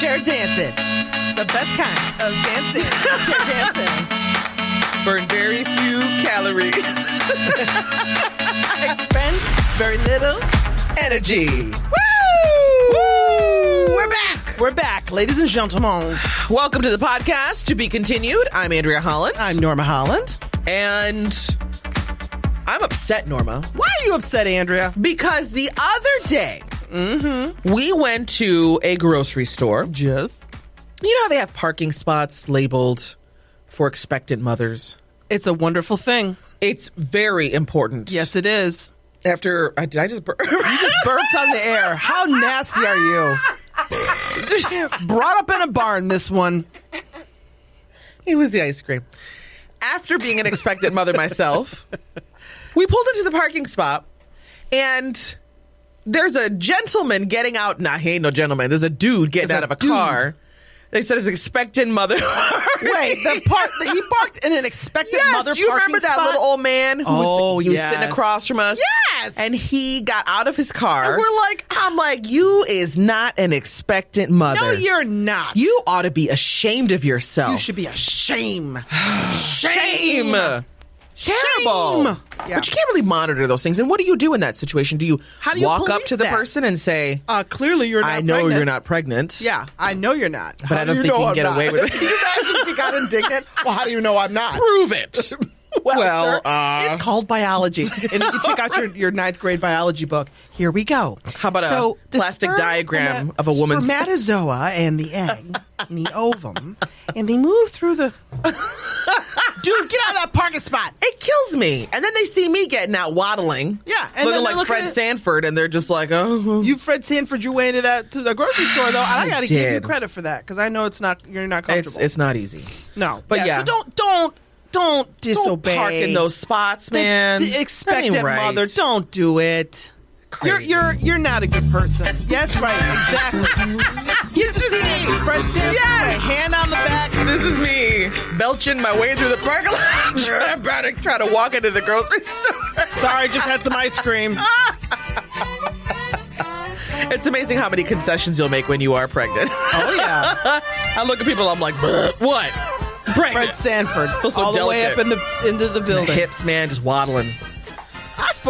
chair dancing. The best kind of dancing. Chair dancing. Burn very few calories. Expend very little Energy. Woo! We're back. We're back, ladies and gentlemen. Welcome to the podcast, To Be Continued. I'm Andrea Holland. I'm Norma Holland. And I'm upset, Norma. Why are you upset, Andrea? Because the other day, we went to a grocery store. You know how they have parking spots labeled for expectant mothers? It's a wonderful thing. It's very important. Yes, it is. Did I just burp? You just burped on the air. How nasty are you? Brought up in a barn, this one. It was the ice cream. After being an expectant mother myself, we pulled into the parking spot, and there's a gentleman getting out. Nah, he ain't no gentleman. There's a dude getting out of a car. They said his expectant mother. Wait, he parked in an expectant mother do you remember that spot? little old man who was sitting across from us? Yes. And he got out of his car. And I'm like, you is not an expectant mother. No, you're not. You ought to be ashamed of yourself. You should be ashamed. Shame. Terrible. Yeah. But you can't really monitor those things. And what do you do in that situation? Do you walk up to the person and say, clearly you're not I know pregnant. you're not pregnant. Yeah, I know you're not. But I don't think you can get away with it. Can you imagine if you got indignant? Well, how do you know I'm not? Prove it. Well, sir, it's called biology. And if you take out your ninth grade biology book, here we go. How about a plastic diagram of a woman's spermatozoa and the egg and the ovum, and they move through the... Dude, get out of that parking spot. It kills me. And then they see me getting out waddling. Yeah. And looking then like Fred Sanford, and they're just like, oh. You Fred Sanford your way into to the grocery store, though. And I got to give you credit for that, because I know you're not comfortable. It's not easy. No. But yeah. So don't disobey. Don't park in those spots, man. The expectant mother, don't do it. Crazy. You're not a good person. Yes, right, exactly. Get to see Fred Sanford, hand on the back. This is me belching my way through the parking lot. I'm about to try to walk into the grocery store. Sorry, just had some ice cream. It's amazing how many concessions you'll make when you are pregnant. Oh yeah. I look at people, I'm like, what? Pregnant. Fred Sanford, feel so all delicate. The way up into the building. The hips, man, just waddling.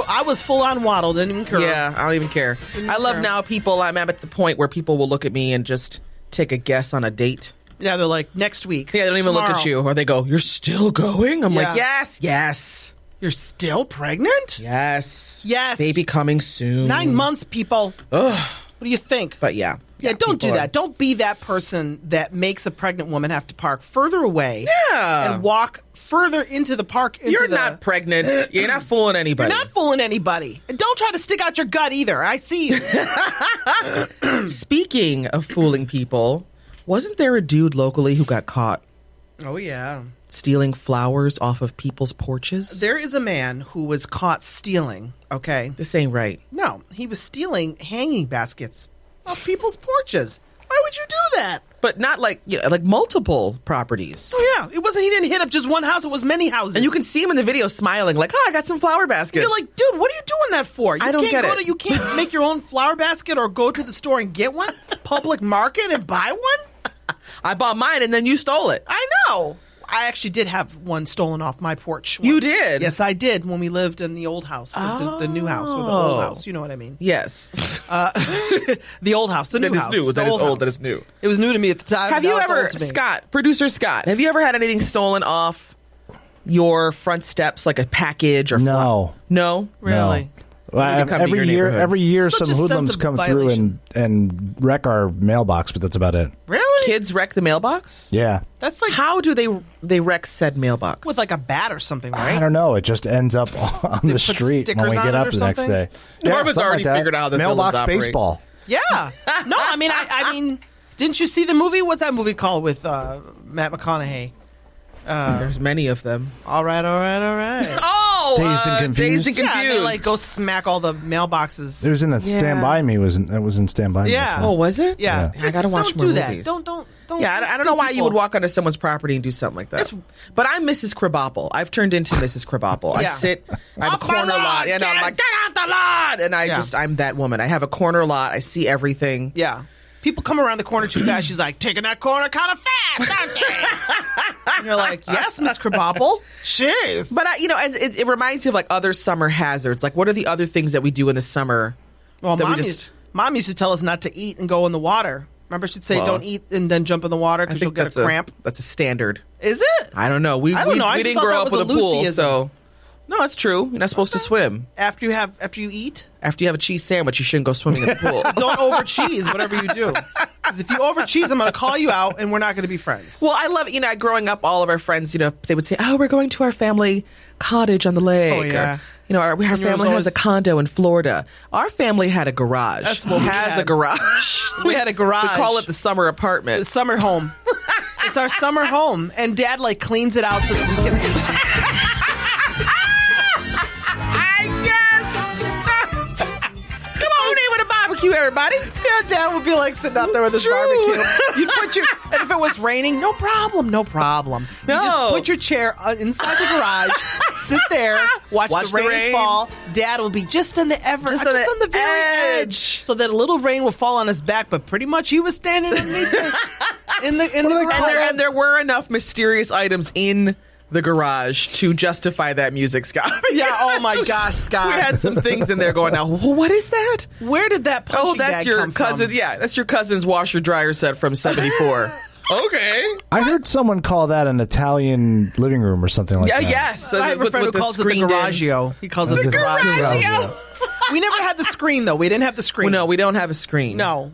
I was full on waddle, didn't even care. Yeah, I don't even care. I love now I'm at the point where people will look at me and just take a guess on a date. Yeah, they're like, next week. Yeah, they don't even look at you. Or they go, you're still going? I'm like, yes. You're still pregnant? Yes. Baby coming soon. 9 months, people. Ugh. What do you think? But yeah. Yeah, don't do that. Don't be that person that makes a pregnant woman have to park further away and walk further into the park. You're not pregnant. You're not fooling anybody. You're not fooling anybody. And don't try to stick out your gut either. I see you. Speaking of fooling people, wasn't there a dude locally who got caught? Oh, yeah. Stealing flowers off of people's porches? There is a man who was caught stealing, okay? This ain't right. No, he was stealing hanging baskets off people's porches. Why would you do that? But not like multiple properties. Oh, yeah. He didn't hit up just one house. It was many houses. And you can see him in the video smiling like, I got some flower baskets. You're like, dude, what are you doing that for? I don't get it. You can't make your own flower basket or go to the store and get one? Public market and buy one? I bought mine and then you stole it. I know. I actually did have one stolen off my porch once. You did? Yes, I did when we lived in the old house, the new house or the old house. You know what I mean? Yes. The old house, the new house. That is new. It was new to me at the time. Have you ever, producer Scott, have you ever had anything stolen off your front steps, like a package or No. No? Really? No. Well, every year Such some a hoodlums sense of come violation. through and wreck our mailbox, but that's about it. Really? Kids wreck the mailbox? Yeah. That's like How do they wreck said mailbox? with like a bat or something, right? I don't know. It just ends up on the put street when we stickers on get it up or the next something? day. Norma's something already like that. figured out how the mailbox villains operate. baseball. Yeah. No, I mean, didn't you see the movie? What's that movie called with Matt McConaughey? There's many of them. All right. Oh! Dazed and Confused. Dazed and Yeah, Confused. they like go smack all the mailboxes. It was in that Stand By Me. It was in Stand By Me. Yeah. Oh, was it? Yeah. I gotta watch don't more do that. movies. Don't. Yeah, I don't know why you would walk onto someone's property and do something like that. But I'm Mrs. Krabappel. I've turned into Mrs. Krabappel. Yeah. I have a corner lot. I'm like, get off the lot! And I'm that woman. I have a corner lot. I see everything. Yeah. people come around the corner too fast. She's like, taking that corner kind of fast, aren't they? And you're like, yes, Miss Krabappel. Jeez. But, and it reminds you of like other summer hazards. Like, what are the other things that we do in the summer? Well, Mom used to tell us not to eat and go in the water. Remember, she'd say, don't eat and then jump in the water because you'll get a cramp. That's a standard. Is it? I don't know. We didn't grow up with a pool, so... No, it's true. You're not supposed to swim. After you eat? After you have a cheese sandwich, you shouldn't go swimming in the pool. Don't over cheese, whatever you do. Because if you over cheese, I'm going to call you out and we're not going to be friends. Well, I love it. Growing up, all of our friends, they would say, oh, we're going to our family cottage on the lake. Oh, yeah. Or, our family has a condo in Florida. Our family had a garage. That's what we had. A garage. We had a garage. We call it the summer apartment. The summer home. It's our summer home. And Dad, cleans it out so that we can... Everybody, yeah, Dad would be sitting out there with his barbecue. You'd and if it was raining, no problem. You just put your chair inside the garage, sit there, watch the rain fall. Dad will be just on the very edge, so that a little rain will fall on his back. But pretty much, he was standing underneath in the garage. And there were enough mysterious items in the garage to justify that music, Scott. Yeah, oh my gosh, Scott. We had some things in there going, now, what is that? Where did that punching bag come cousin. from? Yeah, that's your cousin's washer-dryer set from 74. Okay. I heard someone call that an Italian living room or something like that. Yes. I have a friend who calls it the Garagio. He calls it the Garagio. We never had the screen, though. We didn't have the screen. Well, no, we don't have a screen. No.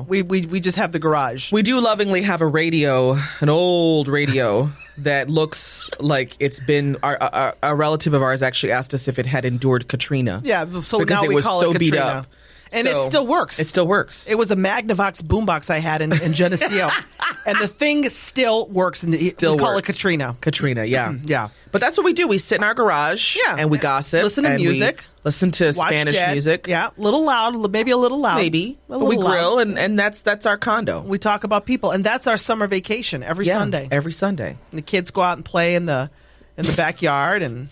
We just have the garage. We do lovingly have a radio, an old radio, that looks like it's been... A relative of ours actually asked us if it had endured Katrina. Yeah, so because now we call it Katrina. Beat up. And it still works. It still works. It was a Magnavox boombox I had in Geneseo. And the thing still works. And we call it Katrina. Katrina, yeah. Yeah. But that's what we do. We sit in our garage and we gossip. Listen to music. Listen to Spanish music. Yeah, a little loud, maybe a little loud. Maybe. We grill, and that's our condo. We talk about people. And that's our summer vacation every Sunday. Every Sunday. And the kids go out and play in the backyard. And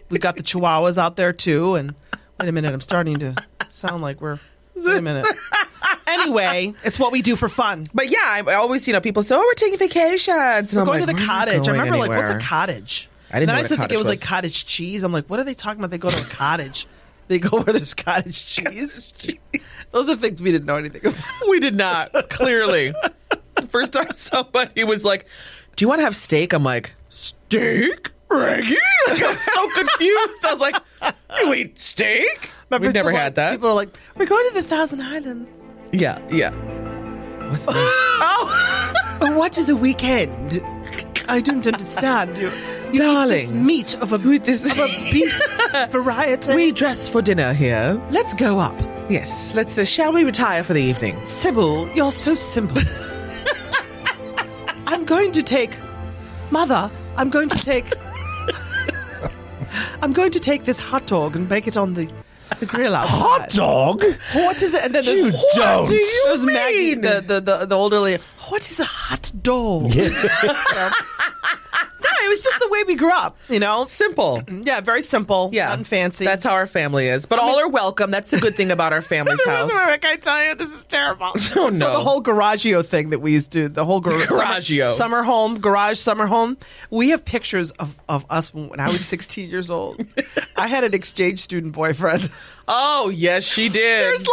we got the chihuahuas out there, too. And wait a minute, I'm starting to sound like we're... Wait a minute. Anyway, it's what we do for fun. But yeah, I always, people say, oh, we're taking vacations. And we're going to the cottage. I remember, what's a cottage? I didn't know what a cottage was. And then I used to think it was like cottage cheese. I'm like, what are they talking about? They go to a cottage. They go where there's cottage cheese. Those are things we didn't know anything about. We did not, clearly. The first time somebody was like, do you want to have steak? I'm like, steak? Reggie? I was so confused. I was like, you eat steak? We've never had that. People are like, we're going to the Thousand Islands. Yeah. What's this? Oh, what is a weekend? I don't understand. You darling, eat this meat of a beef variety. We dress for dinner here. Let's go up. Yes. Let's. Shall we retire for the evening? Sybil, you're so simple. I'm going to take this hot dog and bake it on the grill outside. Hot dog? What is it? And then you don't. There's Maggie, the older lady. What is a hot dog? Yeah. No, it was just the way we grew up, Simple. Yeah, very simple. Yeah. Nothing fancy. That's how our family is. But all are welcome. That's the good thing about our family's house. Rick, I tell you, this is terrible. Oh, no. So the whole Garagio thing that we used to do, the whole Garagio. Summer home, garage, summer home. We have pictures of us when I was 16 years old. I had an exchange student boyfriend. Oh, yes, she did. There's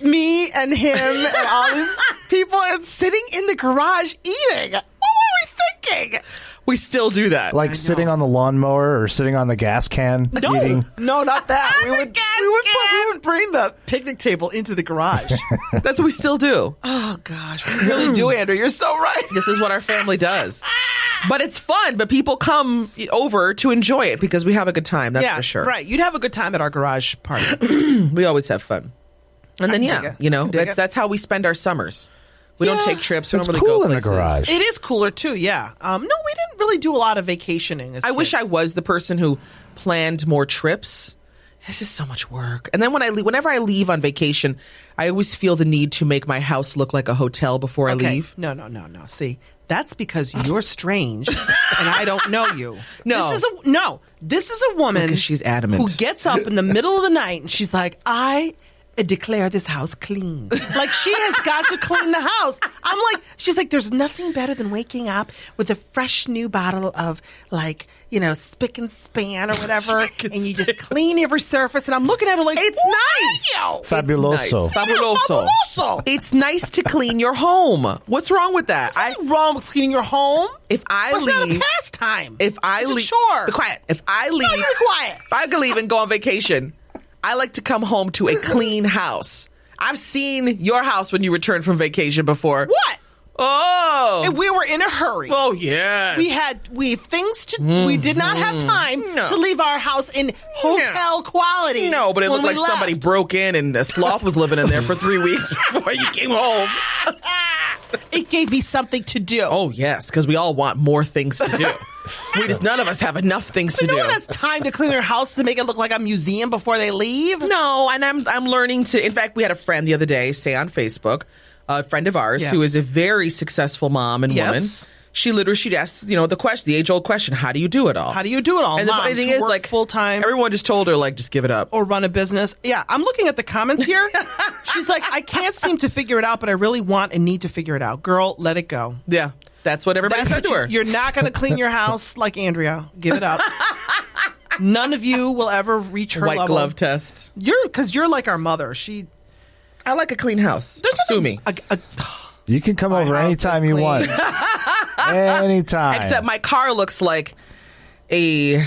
me and him and all these people and sitting in the garage eating. What were we thinking? We still do that. Like sitting on the lawnmower or sitting on the gas can eating? No, not that. We would bring the picnic table into the garage. That's what we still do. Oh, gosh. We really do, Andrew. You're so right. This is what our family does. But it's fun. But people come over to enjoy it because we have a good time. That's for sure. Right. You'd have a good time at our garage party. We always have fun. And then, that's how we spend our summers. We don't take trips. We don't really go places. In the garage. It is cooler, too, yeah. No, we didn't really do a lot of vacationing as I kids. wish I was the person who planned more trips. It's just so much work. And then whenever I leave on vacation, I always feel the need to make my house look like a hotel before I leave. No. See, that's because you're strange and I don't know you. No. This is a woman because she's adamant. who gets up in the middle of the night and she's like, I and declare this house clean. Like, she has got to clean the house. I'm like, she's like, there's nothing better than waking up with a fresh new bottle of, like, spick and span or whatever, and you just clean every surface. And I'm looking at her like, it's nice. Fabuloso. It's nice. Fabuloso. It's nice to clean your home. What's wrong with that? What's wrong with cleaning your home? If I What's leave, that a pastime? If I it's leave, a chore. Be quiet. If I leave, no, you're quiet. If I could leave and go on vacation, I like to come home to a clean house. I've seen your house when you returned from vacation before. What? Oh. And we were in a hurry. Oh, yes. We had things to we did not have time to leave our house in hotel quality. No, but it looked like somebody broke in and a sloth was living in there for 3 weeks before you came home. It gave me something to do. Oh, yes, because we all want more things to do. None of us have enough things to do. No one has time to clean their house to make it look like a museum before they leave. No, and I'm learning to. In fact, we had a friend the other day say on Facebook, a friend of ours who is a very successful mom and woman. She'd ask, the age-old question, how do you do it all? How do you do it all? And the funny thing is, like, full-time. Everyone just told her, like, just give it up. Or run a business. Yeah, I'm looking at the comments here. She's like, I can't seem to figure it out, but I really want and need to figure it out. Girl, let it go. Yeah, that's what everybody said to her. You're not going to clean your house like Andrea. Give it up. None of you will ever reach her White level. glove test. Because you're like our mother. I like a clean house. Sue me. You can come over anytime you want. Anytime. Except my car looks like a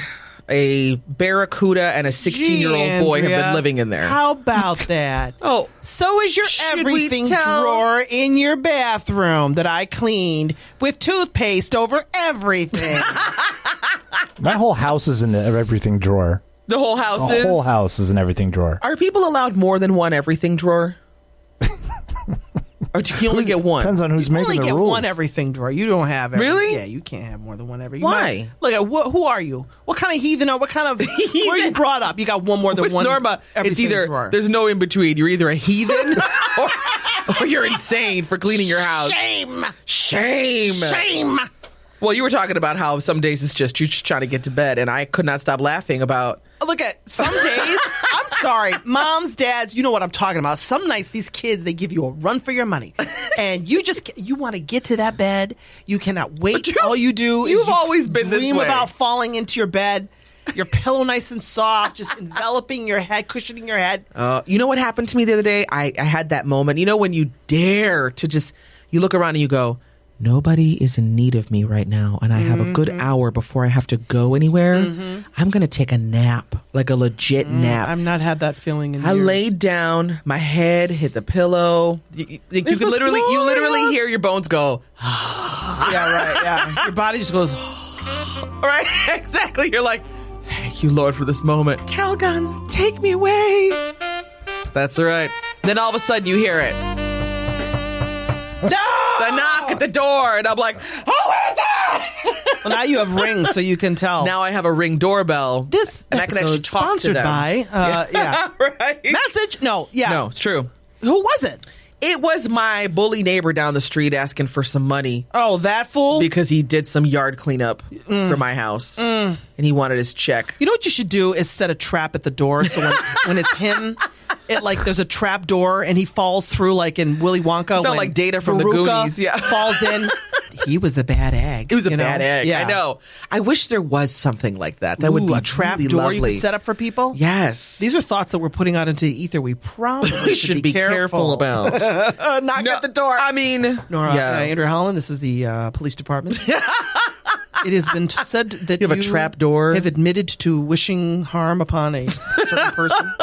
barracuda and a 16-year-old boy have been living in there. How about that? Oh. So is your everything drawer in your bathroom that I cleaned with toothpaste over everything. My whole house is in the everything drawer. The whole house is? The whole house is an everything drawer. Are people allowed more than one everything drawer? Or can you only get one? Depends on who's making the rules. You only get one everything drawer. You don't have Really? Yeah, you can't have more than one everything. Why? Who are you? What kind of heathen are? What kind of? Where are you brought up? You got one more than With one. Norma, it's either drawer. There's no in between. You're either a heathen or you're insane for cleaning your house. Shame. Well, you were talking about how some days it's just you're just trying to get to bed, and I could not stop laughing about. Look at some days. I'm sorry, moms, dads. You know what I'm talking about. Some nights these kids, they give you a run for your money, and you want to get to that bed. You cannot wait. All you do is always been this dream way. about falling into your bed. Your pillow nice and soft, just enveloping your head, cushioning your head. You know what happened to me the other day? I had that moment. You know when you dare to just you look around and you go, nobody is in need of me right now, and I have a good hour before I have to go anywhere. I'm going to take a nap, like a legit nap. I've not had that feeling in I years. laid down, my head hit the pillow. You could literally hear your bones go. Yeah, right. Yeah, your body just goes. Right, exactly. You're like, thank you, Lord, for this moment. Calgon, take me away. That's right. Then all of a sudden you hear it. No! The knock at the door, and I'm like, who is it? Well, now you have rings, so you can tell. Now I have a Ring doorbell. This and I can actually talk sponsored to them. by, right? Message? No, it's true. Who was it? It was my bully neighbor down the street asking for some money. Oh, that fool? Because he did some yard cleanup for my house, and he wanted his check. You know what you should do is set a trap at the door, so when it's him, there's a trap door, and he falls through like in Willy Wonka. Sound like Data from the Goonies. Yeah, falls in. He was a bad egg. It was a bad egg. Yeah. I know. I wish there was something like that. That would be a trap really door lovely. you could set up for people. Yes, these are thoughts that we're putting out into the ether. We probably should be careful about. Knock at the door. I mean, Nora, Andrea Holland. This is the police department. It has been said that you have a trap door. Have admitted to wishing harm upon a certain person.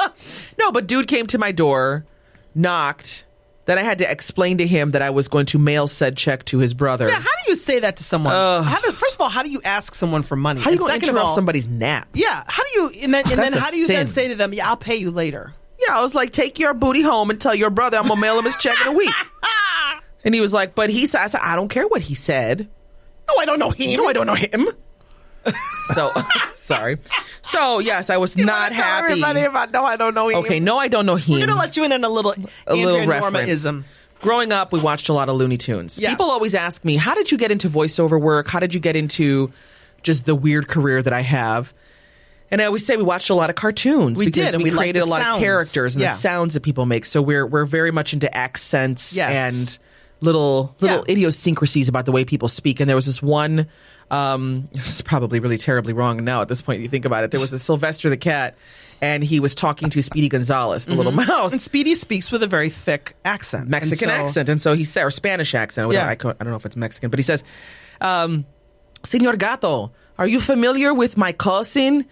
No, but dude came to my door, knocked. Then I had to explain to him that I was going to mail said check to his brother. Yeah, how do you say that to someone? First of all, how do you ask someone for money? How do you going to interrupt somebody's nap? Yeah, how do you? And then how do you then say to them, "Yeah, I'll pay you later"? Yeah, I was like, "Take your booty home and tell your brother I'm gonna mail him his check in a week." And he was like, "But he said," I said, "I don't care what he said." No, I don't know him. No, I don't know him. So, sorry. So, yes, I was not happy. Everybody about no, I don't know him. Okay, no, I don't know him. We're going to let you in on a little Norma-ism. Growing up, we watched a lot of Looney Tunes. Yes. People always ask me, how did you get into voiceover work? How did you get into just the weird career that I have? And I always say we watched a lot of cartoons. We because did, and we we liked created the a lot sounds. of characters and the sounds that people make. So we're very much into accents and little idiosyncrasies about the way people speak. And there was this one, this is probably really terribly wrong now at this point, you think about it. There was a Sylvester the cat, and he was talking to Speedy Gonzales, the little mouse. And Speedy speaks with a very thick accent. Mexican accent. And so he said, or Spanish accent. Whatever. I don't know if it's Mexican, but he says, Señor Gato, are you familiar with my cousin,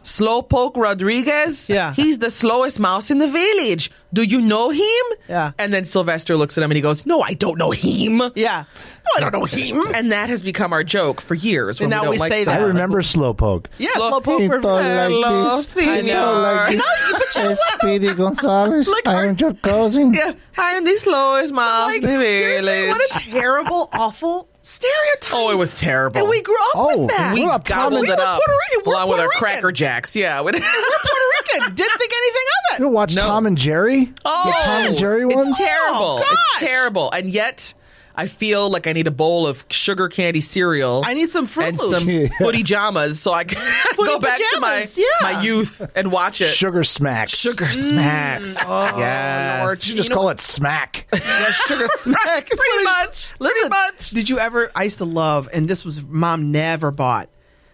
Slowpoke Rodriguez? Yeah. He's the slowest mouse in the village. Do you know him? Yeah. And then Sylvester looks at him and he goes, no, I don't know him. Yeah. No, I don't know him. And that has become our joke for years. And when now we don't say like that. I remember Slowpoke. Yeah, Slowpoke. Like this. I know. Like this. But you know what? Speedy Gonzales. Like I am your cousin. Yeah, I am the slowest mouse Like, in the seriously, village. what a terrible, awful stereotype. Oh, it was terrible. And we grew up with that. we What about Tom gobbled and- it up Puerto Rican. We're along with our Puerto Rican. Cracker Jacks. Yeah. We're Puerto Rican. Didn't think anything of it. You ever watch No. Tom and Jerry? Oh, The Tom and Jerry ones? It's terrible. Oh, It's gosh. terrible. And yet, I feel like I need a bowl of sugar candy cereal. I need some Fruit and Loops. some footy jamas so I can go back pajamas, to yeah. my youth and watch it. Sugar Smacks. Sugar smacks. Oh, yes. Lord. You just call it Smack. Yeah, sugar smack. It's Pretty what it- much. Listen, Pretty much. did you ever? I used to love, and this was Mom never bought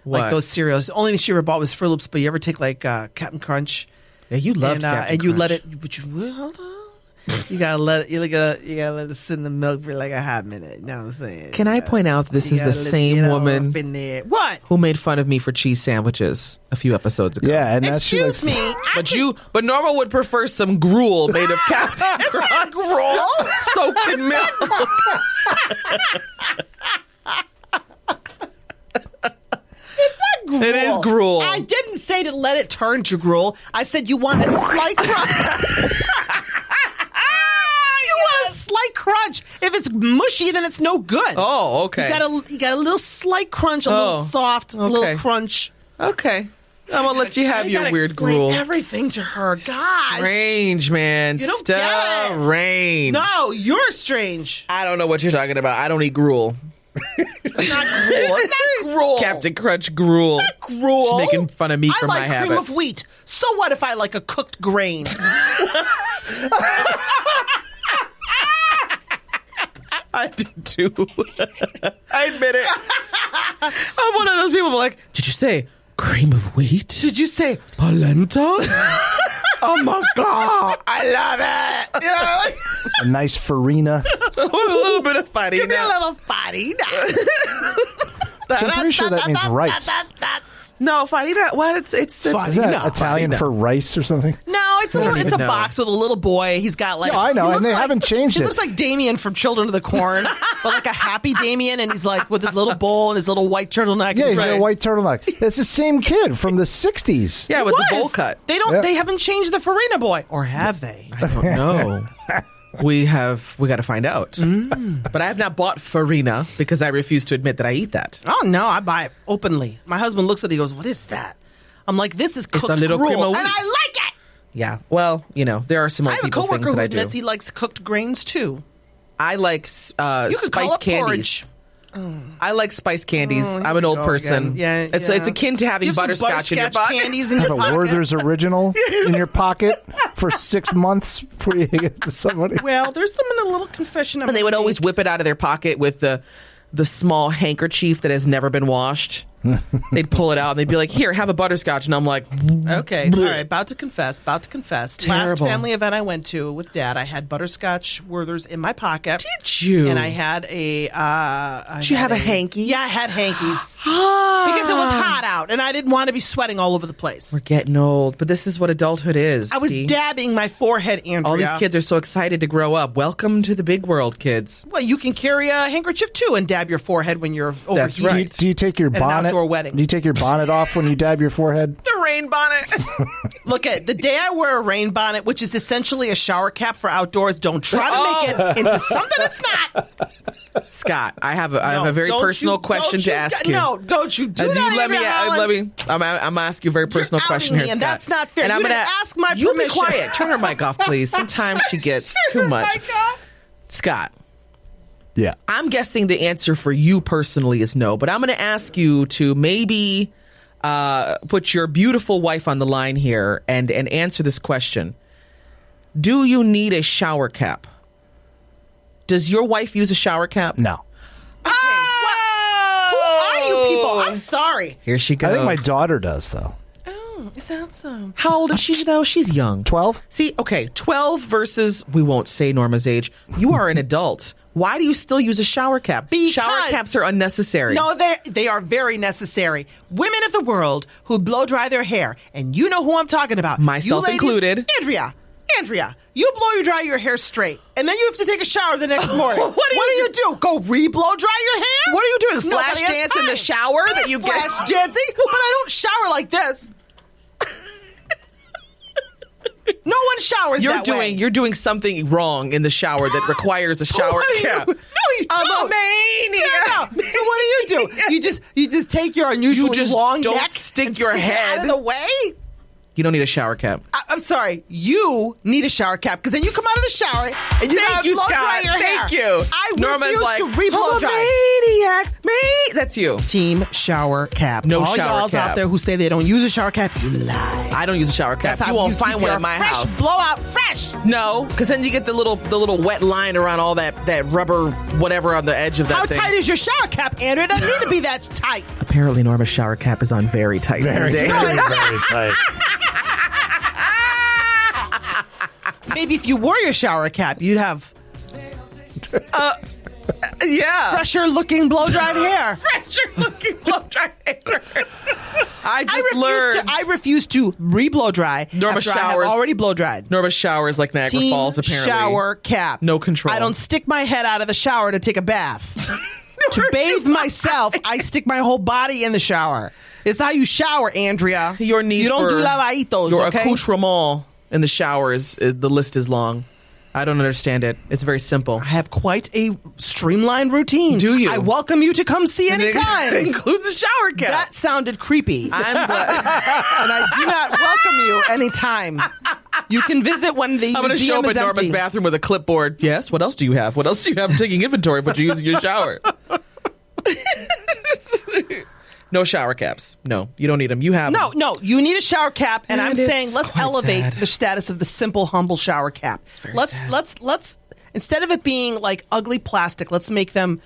What? like those cereals. The only thing she ever bought was Fruit Loops. But you ever take like Captain Crunch? Yeah, you loved and, Captain and you let Crunch. it. But you hold on. You gotta let it. You gotta let it sit in the milk for like a hot minute. You know what I'm saying? Can I point out this You is the gotta let it same get all woman up in there. What? who made fun of me for cheese sandwiches a few episodes ago? Yeah, and that's Excuse me. But Norma would prefer some gruel made of Captain It's not Crunch gruel. soaked in milk. It's not gruel. It is gruel. I didn't say to let it turn to gruel. I said you want a slight crunch. You want a slight crunch. If it's mushy, then it's no good. Oh, okay. You got a little slight crunch, a little soft, a little crunch. Okay. I'm gonna let you have I your gotta weird explain gruel. everything to her. God. Strange, man. You don't get it. Strange. No, you're strange. I don't know what you're talking about. I don't eat gruel. It's not gruel. It's not gruel. Captain Crunch gruel. Gruel. She's making fun of me for I my like cream habits. of wheat. So what if I like a cooked grain? I do too. I admit it. I'm one of those people who are like, did you say cream of wheat? Did you say polenta? Oh my God. I love it. You know, like, A nice farina. A little bit of fighting. give me a little farina. I'm pretty sure that means rice. No, farina. What? It's Is that Farina. Italian Farina. for rice or something? No, it's a even know. box with a little boy. He's got like. No, I know, he and looks they like- haven't changed He it. looks like Damien from Children of the Corn, but like a happy Damien, and he's like with his little bowl and his little white turtleneck. Yeah, he's got Right. a white turtleneck. It's the same kid from the 60s. Yeah, with the Was. bowl cut. They don't. Yeah. They haven't changed the Farina boy, or have they? I don't know. We got to find out. But I have not bought farina because I refuse to admit that I eat that. Oh no, I buy it openly. My husband looks at it. He goes, "What is that?" I'm like, "This is cooked a little gruel, cream of and wheat. I like it." Yeah. Well, there are some I old have a people things coworker who that I do. admits he likes cooked grains too. I like You could spice call it candies. porridge. I like spice candies. here I'm an we old go person. again. Yeah, it's yeah. akin to having You have some butterscotch in your butterscotch pocket. candies in Have your a pocket. Werther's original in your pocket for 6 months before you get to somebody. Well, there's them in a little confession. And they would always whip it out of their pocket with the small handkerchief that has never been washed. They'd pull it out and they'd be like, "Here, have a butterscotch." And I'm like, Okay, all right. About to confess. Last Terrible. family event I went to with Dad, I had butterscotch Werther's in my pocket. "Did you?" And I had a. Did you have a hanky? Yeah, I had hankies Ah. because it was hot out, and I didn't want to be sweating all over the place. We're getting old, but this is what adulthood is. I was see? dabbing my forehead, Andrea. All these kids are so excited to grow up. Welcome to the big world, kids. Well, you can carry a handkerchief too and dab your forehead when you're overheated. That's right. Do you take your At an bonnet? outdoor wedding. Do you take your bonnet off when you dab your forehead? The rain bonnet. Look at the day I wear a rain bonnet, which is essentially a shower cap for outdoors. Don't try to make it into something it's not. Scott, I have a very personal question to ask you. No, don't you do And that, let me. Andrea Holland. I'm gonna ask you a very personal You're question outing here, me, and Scott. that's not fair. And You I'm gonna didn't ask my You permission. be quiet. Turn her mic off, please. Sometimes she gets too much. My God. Scott, Yeah. I'm guessing the answer for you personally is no, but I'm going to ask you to maybe put your beautiful wife on the line here and answer this question. Do you need a shower cap? Does your wife use a shower cap? No. Okay, who are you people? I'm sorry. Here she goes. I think my daughter does, though. Oh, is that so? How old is she, though? She's young. 12? See, okay, 12 versus, we won't say Norma's age. You are an adult. Why do you still use a shower cap? Because shower caps are unnecessary. No, they are very necessary. Women of the world who blow dry their hair, and you know who I'm talking about. Myself you ladies, included. Andrea, you blow dry your hair straight, and then you have to take a shower the next morning. What do you do? Go re-blow dry your hair? What are you doing? Nobody Flash has dance in the time. shower that you get? Flash dancing? But I don't shower like this. No one showers that way. You're doing something wrong in the shower that requires a shower cap. No, you don't. I'm a maniac. No. So what do? You just take your unusually long don't neck stick and your stick it head out of the way? You don't need a shower cap. I'm sorry. You need a shower cap because then you come out of the shower and you gotta blow dry your hair. Thank you. I Norma's refuse like, to re-blow dry. maniac. That's you. Team shower cap. No All shower y'alls cap. out there who say they don't use a shower cap, you lie. I don't use a shower cap. That's You how won't you find keep one your at my fresh house. blowout fresh. No, because then you get the little wet line around all that rubber whatever on the edge of that How thing. tight is your shower cap, Andrew? It doesn't need to be that tight. Apparently, Norma's shower cap is on very tight Very, these days. very, very tight. Maybe if you wore your shower cap, you'd have Yeah. fresher looking blow dried hair. Fresher looking blow dry hair. I refuse to re-blow dry. Norma after I have showers. already blow dried. Norma showers like Niagara Team Falls, apparently. shower cap. No control. I don't stick my head out of the shower to take a bath. To bathe myself, I stick my whole body in the shower. It's how you shower, Andrea. Your need you don't for do lavaditos, your okay? accoutrement in the shower is the list is long. I don't understand it. It's very simple. I have quite a streamlined routine. Do you? I welcome you to come see anytime. It includes a shower cap. That sounded creepy. I'm glad. And I do not welcome you anytime. You can visit when the I'm going to show museum up is in Norma's empty. bathroom with a clipboard. Yes, what else do you have? What else do you have? I'm taking inventory of what you use in your shower. No shower caps. No, you don't need them. You have them. No, you need a shower cap, and I'm And it's saying let's quite elevate sad. the status of the simple, humble shower cap. very Let's instead of it being like ugly plastic, let's make them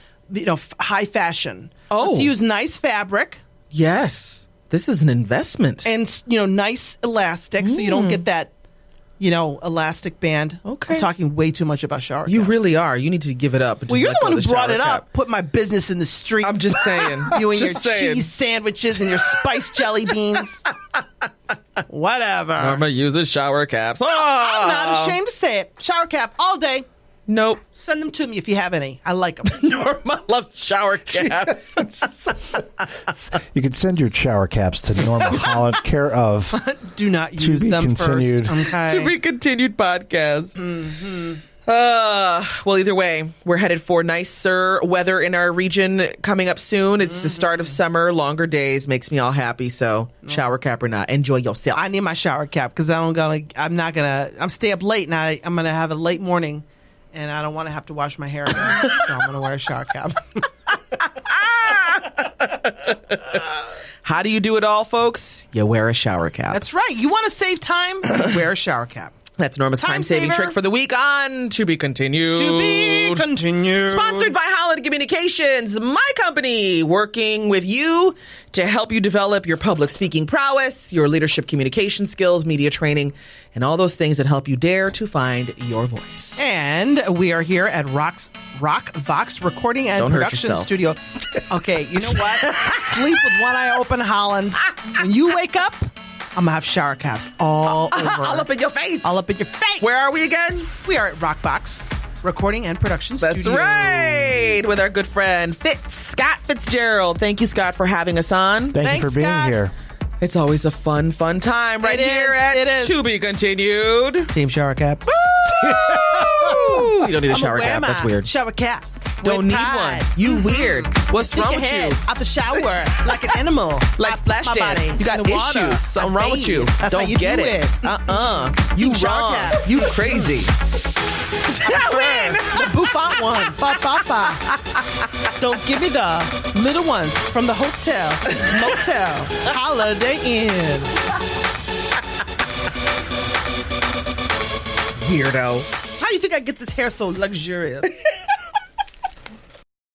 high fashion. Oh. Let's use nice fabric Yes. This is an investment. and nice elastic, so you don't get that elastic band. Okay. I'm talking way too much about shower You caps. really are. You need to give it up. And Well, just you're let the go one of who brought shower it cap. up. Put my business in the street. I'm just saying. You and your Just saying. cheese sandwiches and your spiced jelly beans. Whatever. Norma uses shower caps. I'm not ashamed to say it. Shower cap all day. Nope. Send them to me if you have any. I like them. Norma loves shower caps. You can send your shower caps to Norma Holland, care of. Do not To use be them continued. first. Okay. To be continued podcast. Well, either way, we're headed for nicer weather in our region coming up soon. It's the start of summer, longer days, makes me all happy. So, shower cap or not, enjoy yourself. I need my shower cap because I'm stay up late and I'm gonna have a late morning, and I don't want to have to wash my hair again. So I'm gonna wear a shower cap. How do you do it all, folks? You wear a shower cap. That's right. You want to save time? Wear a shower cap. That's Norma's Time time-saving saver. trick for the week on To Be Continued. To be continued. Sponsored by Holland Communications, my company, working with you to help you develop your public speaking prowess, your leadership communication skills, media training, and all those things that help you dare to find your voice. And we are here at Rock Vox Recording and Don't hurt Production yourself. Studio. Okay, you know what? Sleep with one eye open, Holland. When you wake up, I'm going to have shower caps all over. All up in your face. All up in your face. Where are we again? We are at Rockbox Recording and Production That's Studio. right. With our good friend Scott Fitzgerald. Thank you, Scott, for having us on. Thank Thanks, you for being Scott. here. It's always a fun time right It is, here at it is. To Be Continued. Team shower cap. Woo! You don't need a I'ma shower wear cap. my That's weird. Shower cap. Don't with need pride. one. You weird. What's Stick wrong your with head you? out the shower like an animal. Like I flash flip my dance. body You got in the water. issues. Something I wrong with bathe. you. That's Don't how you get do it. it. You Team shower wrong. cap. You crazy. Win. The bouffant one. Ba, ba, ba. Don't give me the little ones from the hotel, motel, Holiday Inn. Weirdo. How do you think I get this hair so luxurious?